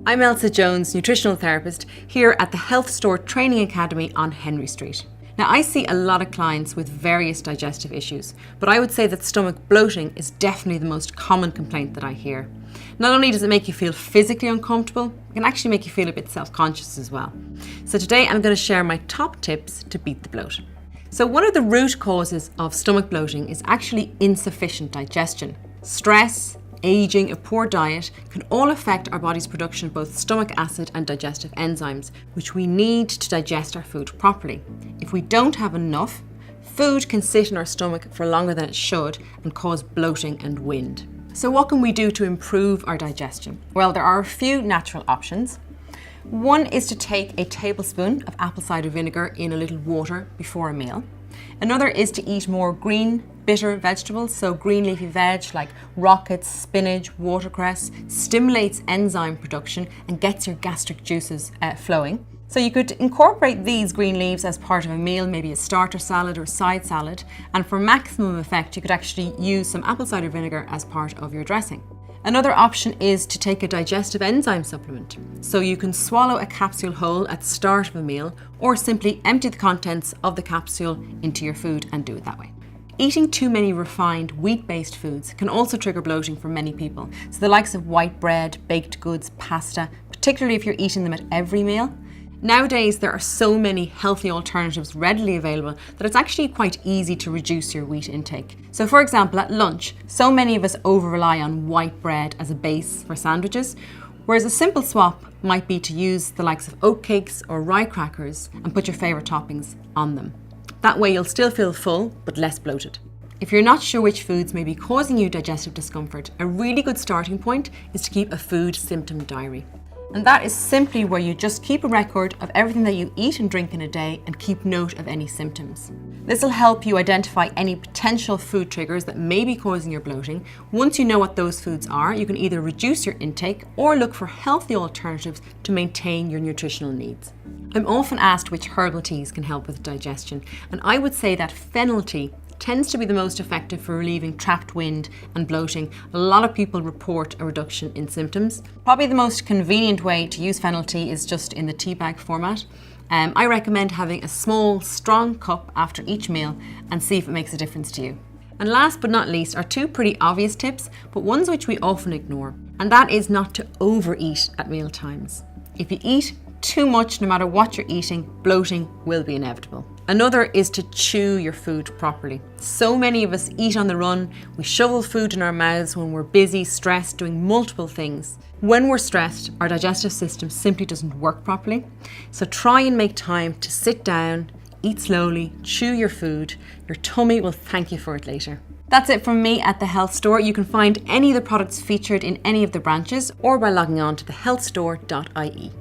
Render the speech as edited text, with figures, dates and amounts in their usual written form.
I'm Elsa Jones, nutritional therapist here at the Health Store Training Academy on Henry Street. Now, I see a lot of clients with various digestive issues, but I would say that stomach bloating is definitely the most common complaint that I hear. Not only does it make you feel physically uncomfortable, it can actually make you feel a bit self-conscious as well. So today I'm going to share my top tips to beat the bloat. So one of the root causes of stomach bloating is actually insufficient digestion. Stress, aging, a poor diet can all affect our body's production of both stomach acid and digestive enzymes, which we need to digest our food properly. If we don't have enough, food can sit in our stomach for longer than it should and cause bloating and wind. So what can we do to improve our digestion? Well, there are a few natural options. One is to take a tablespoon of apple cider vinegar in a little water before a meal. Another is to eat more green, bitter vegetables, so green leafy veg like rockets, spinach, watercress, stimulates enzyme production and gets your gastric juices flowing. So you could incorporate these green leaves as part of a meal, maybe a starter salad or side salad, and for maximum effect you could actually use some apple cider vinegar as part of your dressing. Another option is to take a digestive enzyme supplement. So you can swallow a capsule whole at the start of a meal or simply empty the contents of the capsule into your food and do it that way. Eating too many refined wheat-based foods can also trigger bloating for many people. So the likes of white bread, baked goods, pasta, particularly if you're eating them at every meal. Nowadays, there are so many healthy alternatives readily available that it's actually quite easy to reduce your wheat intake. So for example, at lunch, so many of us over-rely on white bread as a base for sandwiches, whereas a simple swap might be to use the likes of oatcakes or rye crackers and put your favourite toppings on them. That way you'll still feel full, but less bloated. If you're not sure which foods may be causing you digestive discomfort, a really good starting point is to keep a food symptom diary. And that is simply where you just keep a record of everything that you eat and drink in a day and keep note of any symptoms. This will help you identify any potential food triggers that may be causing your bloating. Once you know what those foods are, you can either reduce your intake or look for healthy alternatives to maintain your nutritional needs. I'm often asked which herbal teas can help with digestion, and I would say that fennel tea tends to be the most effective for relieving trapped wind and bloating. A lot of people report a reduction in symptoms. Probably the most convenient way to use fennel tea is just in the tea bag format. I recommend having a small, strong cup after each meal and see if it makes a difference to you. And last but not least are two pretty obvious tips, but ones which we often ignore, and that is not to overeat at meal times. If you eat too much, no matter what you're eating, bloating will be inevitable. Another is to chew your food properly. So many of us eat on the run. We shovel food in our mouths when we're busy, stressed, doing multiple things. When we're stressed, our digestive system simply doesn't work properly. So try and make time to sit down, eat slowly, chew your food. Your tummy will thank you for it later. That's it from me at the Health Store. You can find any of the products featured in any of the branches or by logging on to thehealthstore.ie.